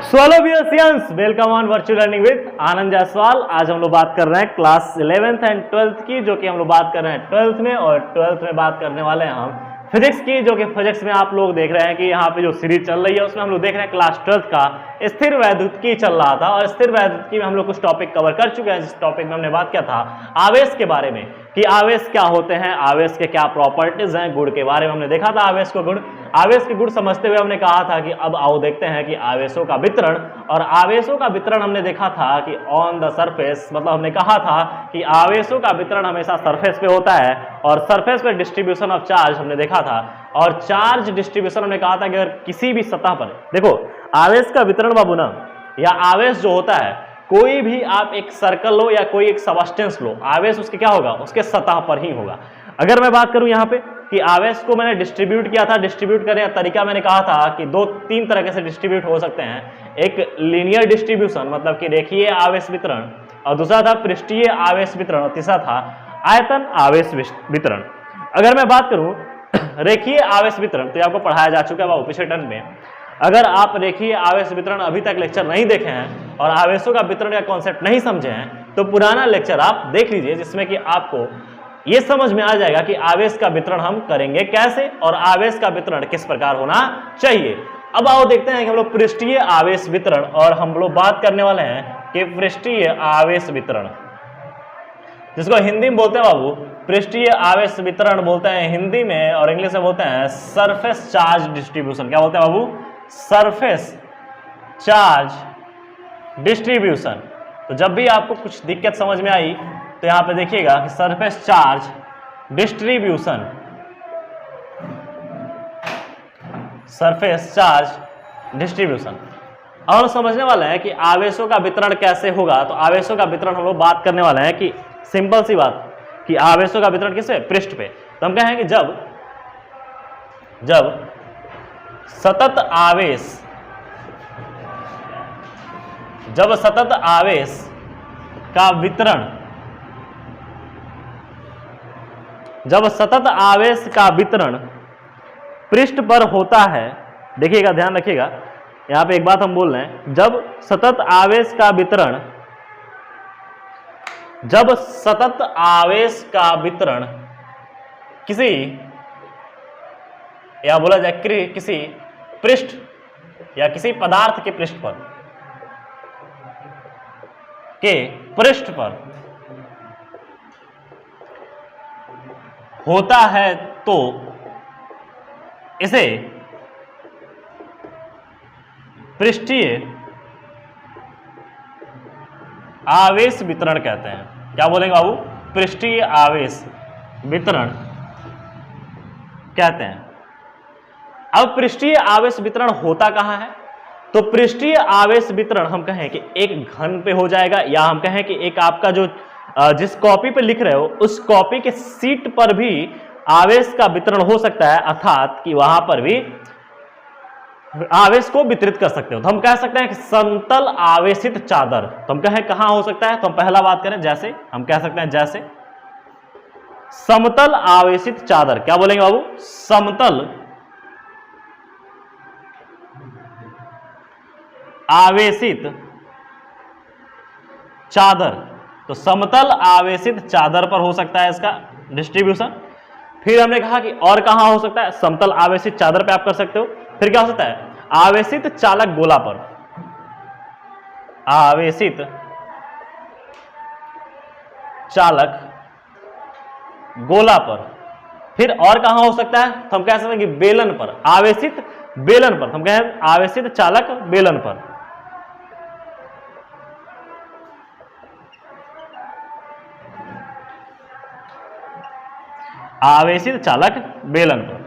Welcome on virtual learning with Anand Jaiswal. आज हम लोग बात कर रहे हैं क्लास 11th एंड 12th की, जो कि हम लोग बात कर रहे हैं 12th में, और 12th में बात करने वाले हैं हम फिजिक्स की, जो कि फिजिक्स में आप लोग देख रहे हैं कि यहाँ पे जो सीरीज चल रही है उसमें हम लोग देख रहे हैं क्लास 12th का स्थिर वैद्युतिकी चल रहा था। और स्थिर वैद्युतिकी में हम लोग कुछ टॉपिक कवर कर चुके हैं। जिस टॉपिक में हमने बात किया था आवेश के बारे में कि आवेश क्या होते हैं, आवेश के क्या प्रॉपर्टीज हैं, गुण के बारे में हमने देखा था। आवेश के गुण समझते हुए हमने कहा था कि अब आओ देखते हैं कि आवेशों का वितरण, और आवेशों का वितरण हमने देखा था कि ऑन द सरफेस, मतलब हमने कहा था कि आवेशों का वितरण हमेशा सरफेस पे होता है, और सरफेस पे डिस्ट्रीब्यूशन ऑफ चार्ज हमने देखा था। और चार्ज डिस्ट्रीब्यूशन हमने कहा था कि अगर किसी भी सतह पर, देखो आवेश का वितरण बाबू ना, या आवेश जो होता है, कोई भी आप एक सर्कल लो या कोई एक सबस्टेंस लो, आवेश उसके क्या होगा, उसके सतह पर ही होगा। अगर मैं बात करूं यहाँ पे कि आवेश को मैंने डिस्ट्रीब्यूट किया था, डिस्ट्रीब्यूट करने का तरीका मैंने कहा था कि तीन तरह से डिस्ट्रीब्यूट हो सकते हैं। एक लीनियर डिस्ट्रीब्यूशन, मतलब कि रेखीय आवेश वितरण, और दूसरा था पृष्ठीय आवेश वितरण, और तीसरा था आयतन आवेश वितरण। अगर मैं बात करूं रेखीय आवेश वितरण, तो आपको पढ़ाया जा चुका है बाबू पिछले टर्म में। अगर आप रेखीय आवेश वितरण अभी तक लेक्चर नहीं देखे हैं और आवेशों का वितरण का कॉन्सेप्ट नहीं समझे हैं, तो पुराना लेक्चर आप देख लीजिए, जिसमें कि आपको ये समझ में आ जाएगा कि आवेश का वितरण हम करेंगे कैसे और आवेश का वितरण किस प्रकार होना चाहिए। अब आओ देखते हैं कि हम लोग पृष्ठीय आवेश वितरण, और हम लोग बात करने वाले हैं कि पृष्ठीय आवेश वितरण, जिसको हिंदी में बोलते हैं बाबू पृष्ठीय आवेश वितरण बोलते हैं हिंदी में, और इंग्लिश में बोलते हैं सरफेस चार्ज डिस्ट्रीब्यूशन। क्या बोलते हैं बाबू? Surface charge distribution. तो जब भी आपको कुछ दिक्कत समझ में आई तो यहां पे देखिएगा कि surface charge distribution, surface charge distribution. और समझने वाले हैं कि आवेशों का वितरण कैसे होगा। तो आवेशों का वितरण हम लोग बात करने वाले हैं कि सिंपल सी बात कि आवेशों का वितरण किस पे? पृष्ठ पे। तो हम कहें कि जब सतत आवेश का वितरण, जब सतत आवेश का वितरण पृष्ठ पर होता है, देखिएगा ध्यान रखिएगा, यहां पे एक बात हम बोल रहे हैं, जब सतत आवेश का वितरण किसी, या बोला जाए किसी पृष्ठ या किसी पदार्थ के पृष्ठ पर होता है, तो इसे पृष्ठीय आवेश वितरण कहते हैं। क्या बोलेंगे बाबू? पृष्ठीय आवेश वितरण कहते हैं। अब पृष्ठीय आवेश वितरण होता कहां है? तो पृष्ठीय आवेश वितरण हम कहें कि एक घन पे हो जाएगा, या हम कहें कि एक आपका जो जिस कॉपी पे लिख रहे हो उस कॉपी के सीट पर भी आवेश का वितरण हो सकता है, अर्थात कि वहां पर भी आवेश को वितरित कर सकते हो। तो हम कह सकते हैं कि समतल आवेशित चादर। तो हम कहें कहां हो सकता है? तो हम पहला बात करें, जैसे हम कह सकते हैं जैसे समतल आवेशित चादर। क्या बोलेंगे बाबू? समतल आवेशित चादर। तो समतल आवेशित चादर पर हो सकता है इसका डिस्ट्रीब्यूशन। फिर हमने कहा कि और कहां हो सकता है? समतल आवेशित चादर पे आप कर सकते हो। फिर क्या हो सकता है? आवेशित चालक गोला पर, आवेशित चालक गोला पर। फिर और कहां हो सकता है? तो हम कह सकते हैं कि बेलन पर, आवेशित बेलन पर। हम कहें आवेशित चालक बेलन पर, आवेशित चालक बेलन पर।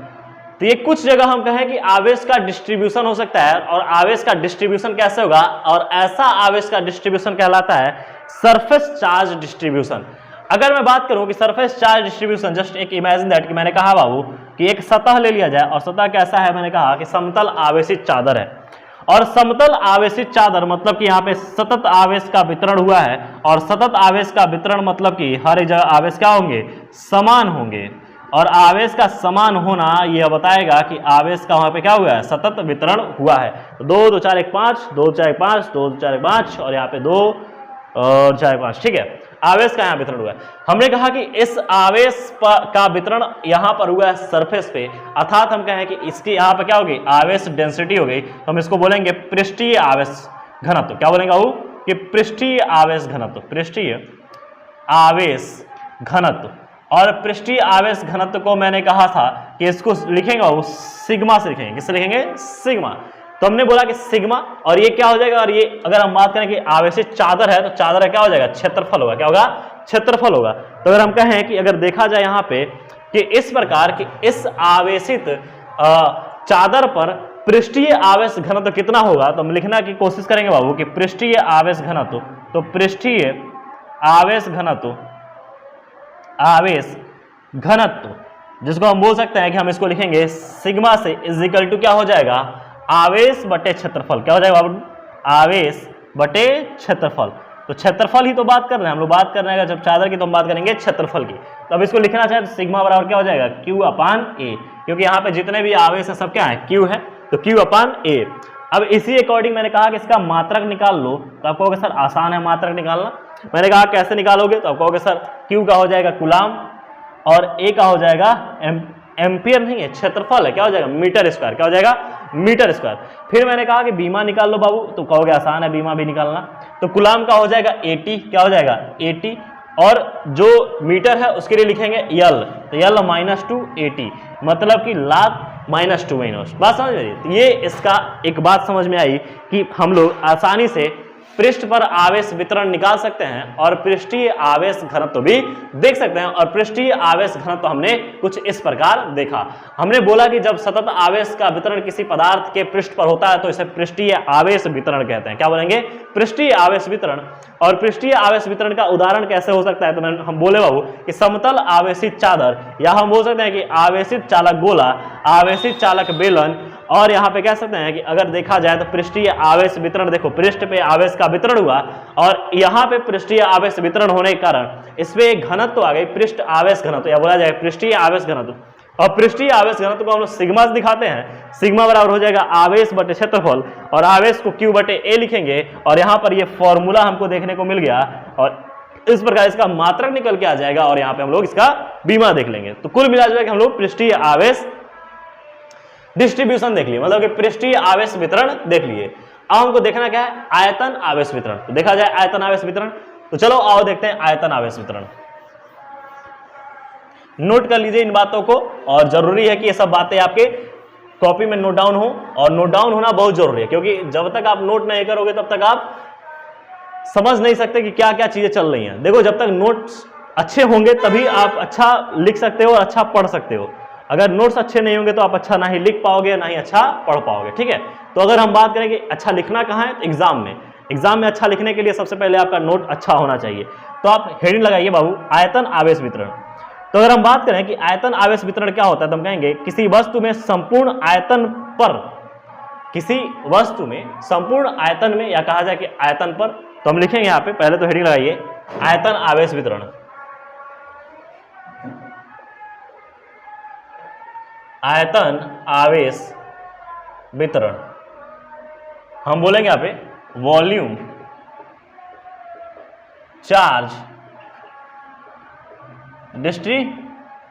तो ये कुछ जगह हम कहें कि आवेश का डिस्ट्रीब्यूशन हो सकता है। और आवेश का डिस्ट्रीब्यूशन कैसे होगा? और ऐसा आवेश का डिस्ट्रीब्यूशन कहलाता है सरफेस चार्ज डिस्ट्रीब्यूशन। अगर मैं बात करूं कि सरफेस चार्ज डिस्ट्रीब्यूशन, जस्ट एक इमेजिन दैट कि मैंने कहा बाबू कि एक सतह ले लिया जाए, और सतह कैसा है? मैंने कहा कि समतल आवेशित चादर है। और समतल आवेशित चादर मतलब कि यहाँ पे सतत आवेश का वितरण हुआ है, और सतत आवेश का वितरण मतलब कि हर एक जगह आवेश क्या होंगे? समान होंगे। और आवेश का समान होना यह बताएगा कि आवेश का वहां पे क्या हुआ है, सतत वितरण हुआ है। तो 2 2 4 1 5, 2 4 1 5, 2 2 4 1 5 और यहाँ पे 2 और 4 5, ठीक है। आवेश का यहाँ वितरण हुआ है। हमने कहा कि इस आवेश का वितरण यहाँ पर हुआ है सरफेस पे, अर्थात हम कहें कि इसकी यहाँ पे क्या होगी, आवेश डेंसिटी हो गई, तो हम इसको बोलेंगे पृष्ठीय आवेश घनत्व। क्या बोलेंगे बाबू कि पृष्ठीय आवेश घनत्व, पृष्ठीय आवेश घनत्व। और पृष्ठीय आवेश घनत्व को मैंने कहा था कि इसको लिखेंगे वो सिग्मा से लिखेंगे। किससे लिखेंगे, सिग्मा। तो हमने बोला कि सिग्मा, और ये क्या हो जाएगा, और ये अगर हम बात करें कि आवेशित चादर है तो चादर का क्या हो जाएगा, क्षेत्रफल होगा। क्या होगा, क्षेत्रफल होगा। तो अगर हम कहें कि अगर देखा जाए यहाँ पे कि इस प्रकार की इस आवेशित चादर पर पृष्ठीय आवेश घनत्व कितना होगा, तो हम लिखना की कोशिश करेंगे बाबू कि पृष्ठीय आवेश घनत्व, तो पृष्ठीय आवेश घनत्व, आवेश घनत्व जिसको हम बोल सकते हैं कि हम इसको लिखेंगे सिग्मा से इज इक्वल टू क्या हो जाएगा, आवेश बटे क्षेत्रफल। क्या हो जाएगा बाबू, आवेश बटे क्षेत्रफल। तो क्षेत्रफल ही तो बात कर रहे हैं हम लोग, बात कर रहे हैं जब चादर की तो हम बात करेंगे क्षेत्रफल की। तो अब इसको लिखना चाहे तो सिग्मा बराबर क्या हो जाएगा, Q अपान A, क्योंकि यहाँ पे जितने भी आवेश है सब क्या है, Q है, तो Q अपान A। अब इसी अकॉर्डिंग मैंने कहा कि इसका मात्रक निकाल लो, तो आप कहोगे सर आसान है मात्रक निकालना। मैंने कहा कैसे निकालोगे, तो आप कहोगे सर Q का हो जाएगा कूलाम और A का हो जाएगा एम्पियर नहीं है, क्षेत्रफल है, क्या हो जाएगा, मीटर स्क्वायर। क्या हो जाएगा, मीटर स्क्वायर। फिर मैंने कहा कि बीमा निकाल लो बाबू, तो कहोगे आसान है बीमा भी निकालना। तो कूलाम का हो जाएगा 80, क्या हो जाएगा 80, और जो मीटर है उसके लिए लिखेंगे L, तो L -2 80, मतलब कि लाख -2 माइनस। बात समझ में आई। तो ये इसका एक बात समझ में आई कि हम लोग आसानी से पृष्ठ पर आवेश वितरण निकाल सकते हैं और पृष्ठीय आवेश घनत्व भी देख सकते हैं। और पृष्ठीय आवेश घनत्व हमने कुछ इस प्रकार देखा। हमने बोला कि जब सतत आवेश का वितरण किसी पदार्थ के पृष्ठ पर होता है तो इसे पृष्ठीय आवेश वितरण कहते हैं। क्या बोलेंगे, पृष्ठीय आवेश वितरण। और पृष्ठीय आवेश वितरण का उदाहरण कैसे हो सकता है, तो हम बोले बाबू कि समतल आवेशित चादर, या हम बोल सकते हैं कि आवेशित चालक गोला, आवेशित चालक बेलन, और यहाँ पे कह सकते हैं कि अगर देखा जाए तो पृष्ठीय आवेश वितरण, देखो पृष्ठ पे आवेश का वितरण हुआ और यहाँ पे पृष्ठीय आवेश वितरण होने के कारण इसमें एक घनत्व आ गई, पृष्ठ आवेश घनत्व, या बोला जाए पृष्ठीय आवेश घनत्व। और पृष्ठीय आवेश घनत्व को हम लोग सिग्मा से दिखाते हैं। सिग्मा बराबर हो जाएगा आवेश बटे क्षेत्रफल, और आवेश को Q बटे A लिखेंगे, और यहाँ पर ये फॉर्मूला हमको देखने को मिल गया, और इस प्रकार इसका मात्रक निकल के आ जाएगा, और यहाँ पे हम लोग इसका बीमा देख लेंगे। तो कुल मिला जुला के हम लोग पृष्ठीय आवेश डिस्ट्रीब्यूशन देख लिए, मतलब कि पृष्ठीय आवेश वितरण देख लिए। अब हमको देखना क्या है, आयतन आवेश वितरण। तो देखा जाए आयतन आवेश वितरण, तो चलो आओ देखते हैं आयतन आवेश वितरण। नोट कर लीजिए इन बातों को, और जरूरी है कि ये सब बातें आपके कॉपी में नोट डाउन हो, और नोट डाउन होना बहुत जरूरी है, क्योंकि जब तक आप नोट नहीं करोगे तब तक आप समझ नहीं सकते कि क्या क्या चीजें चल रही हैं। देखो जब तक नोट्स अच्छे होंगे तभी आप अच्छा लिख सकते हो और अच्छा पढ़ सकते हो। अगर नोट्स अच्छे नहीं होंगे तो आप अच्छा ना ही लिख पाओगे ना ही अच्छा पढ़ पाओगे, ठीक है। तो अगर हम बात करें कि अच्छा लिखना कहाँ है, तो एग्जाम में अच्छा लिखने के लिए सबसे पहले आपका नोट अच्छा होना चाहिए। तो आप हेडिंग लगाइए बाबू, आयतन आवेश वितरण। तो अगर हम बात करें कि आयतन आवेश वितरण क्या होता है, तो हम कहेंगे किसी वस्तु में संपूर्ण आयतन पर, किसी वस्तु में संपूर्ण आयतन में, या कहा जाए कि आयतन पर, तो हम लिखेंगे यहाँ पे पहले तो हेडिंग लगाइए आयतन आवेश वितरण। आयतन आवेश वितरण हम बोलेंगे यहाँ पे वॉल्यूम चार्ज डिस्ट्रीब्यूशन।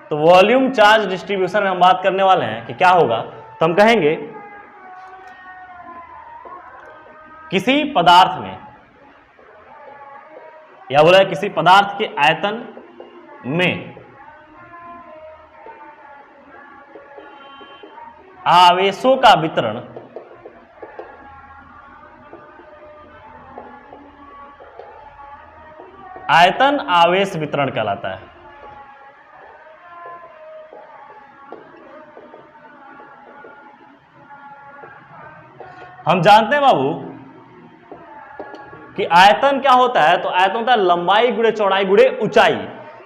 तो वॉल्यूम चार्ज डिस्ट्रीब्यूशन में हम बात करने वाले हैं कि क्या होगा, तो हम कहेंगे किसी पदार्थ में, या बोला किसी पदार्थ के आयतन में आवेशों का वितरण आयतन आवेश वितरण कहलाता है। हम जानते हैं बाबू कि आयतन क्या होता है, तो आयतन होता है लंबाई गुणे चौड़ाई गुणे ऊंचाई।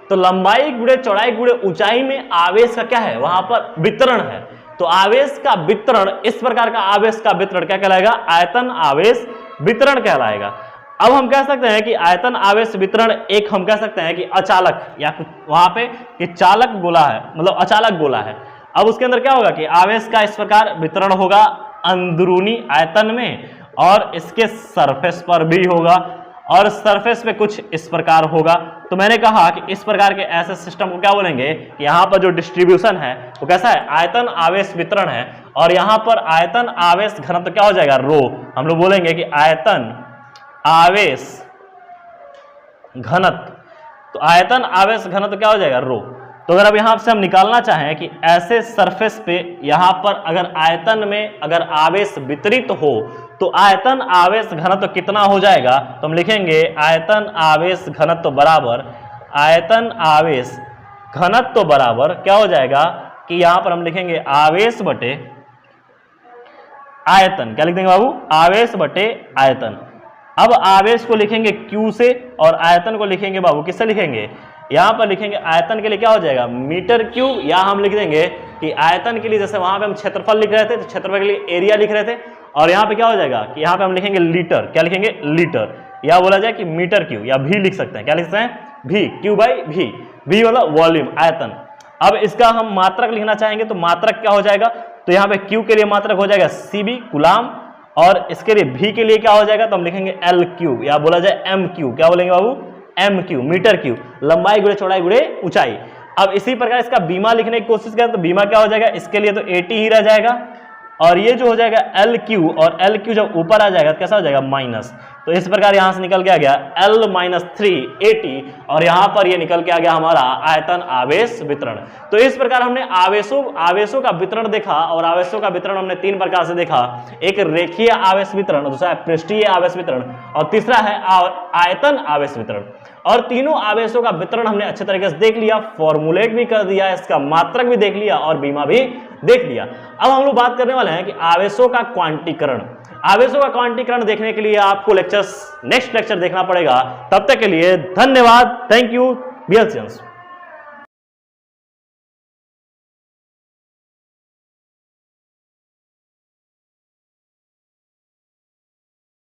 तो लंबाई गुणे चौड़ाई गुणे ऊंचाई में आवेश का क्या है, वहां पर वितरण है। तो आवेश का वितरण, इस प्रकार का आवेश का वितरण क्या कहलाएगा, आयतन आवेश वितरण कहलाएगा। अब हम कह सकते हैं कि आयतन आवेश वितरण एक हम कह सकते हैं कि अचालक या कुछ वहां पे कि चालक गोला है, मतलब अचालक गोला है। अब उसके अंदर क्या होगा कि आवेश का इस प्रकार वितरण होगा अंदरूनी आयतन में और इसके सरफेस पर भी होगा और सरफेस पे कुछ इस प्रकार होगा। तो मैंने कहा कि इस प्रकार के ऐसे सिस्टम को क्या बोलेंगे कि यहाँ पर जो डिस्ट्रीब्यूशन है वो कैसा है, आयतन आवेश वितरण है और यहाँ पर आयतन आवेश घनत्व क्या हो जाएगा, रो। हम लोग बोलेंगे कि आयतन आवेश घनत्व, तो आयतन आवेश घनत्व क्या हो जाएगा, रो। तो अगर अब यहां से हम निकालना चाहें कि ऐसे सरफेस पे यहां पर अगर आयतन में अगर आवेश वितरित हो तो आयतन आवेश घनत्व कितना हो जाएगा, तो हम लिखेंगे आयतन आवेश घनत्व बराबर आयतन आवेश घनत्व बराबर क्या हो जाएगा कि यहां पर हम लिखेंगे आवेश बटे आयतन। क्या लिख देंगे बाबू, आवेश बटे आयतन। अब आवेश को लिखेंगे Q से और आयतन को लिखेंगे बाबू किससे लिखेंगे, यहां पर लिखेंगे आयतन के लिए क्या हो जाएगा मीटर क्यूब, या हम लिख देंगे कि आयतन के लिए जैसे वहां पे हम क्षेत्रफल लिख रहे थे तो क्षेत्रफल के लिए एरिया लिख रहे थे और यहाँ पे क्या हो जाएगा कि यहाँ पे हम लिखेंगे लीटर। क्या लिखेंगे, लीटर, या बोला जाए कि मीटर क्यूब या भी लिख सकते हैं। क्या लिख सकते हैं, भी, क्यू बाई भी, भी मतलब वॉल्यूम आयतन। अब इसका हम मात्रक लिखना चाहेंगे तो मात्रक क्या हो जाएगा, तो यहाँ पे क्यू के लिए मात्रक हो जाएगा सीबी कुलाम और इसके लिए भी के लिए क्या हो जाएगा तो हम लिखेंगे एल क्यूब या बोला जाए एम क्यूब। क्या बोलेंगे बाबू, एम क्यूब, मीटर क्यूब, लंबाई गुणे चौड़ाई गुणे ऊंचाई। अब इसी प्रकार इसका बीमा लिखने की कोशिश करें तो बीमा क्या हो जाएगा, इसके लिए तो 80 ही रह जाएगा और ये जो हो जाएगा एल क्यू, और एल क्यू जब ऊपर आ जाएगा तो कैसा हो जाएगा माइनस। तो इस प्रकार यहां से निकल के आ गया L माइनस 3 80 और यहां पर ये निकल के आ गया हमारा आयतन आवेश वितरण। तो इस प्रकार हमने आवेशों का वितरण देखा और आवेशों का वितरण हमने 3 प्रकार से देखा, एक रेखीय आवेश वितरण, दूसरा है पृष्ठीय आवेश वितरण और तीसरा है आयतन आवेश वितरण। और तीनों आवेशों का वितरण हमने अच्छे तरीके से देख लिया, फॉर्मूलेट भी कर दिया, इसका मात्रक भी देख लिया और बीमा भी देख लिया। अब हम लोग बात करने वाले हैं कि आवेशों का क्वांटीकरण। आवेशों का क्वांटीकरण देखने के लिए आपको नेक्स्ट लेक्चर देखना पड़ेगा। तब तक के लिए धन्यवाद, थैंक यू, BLCians।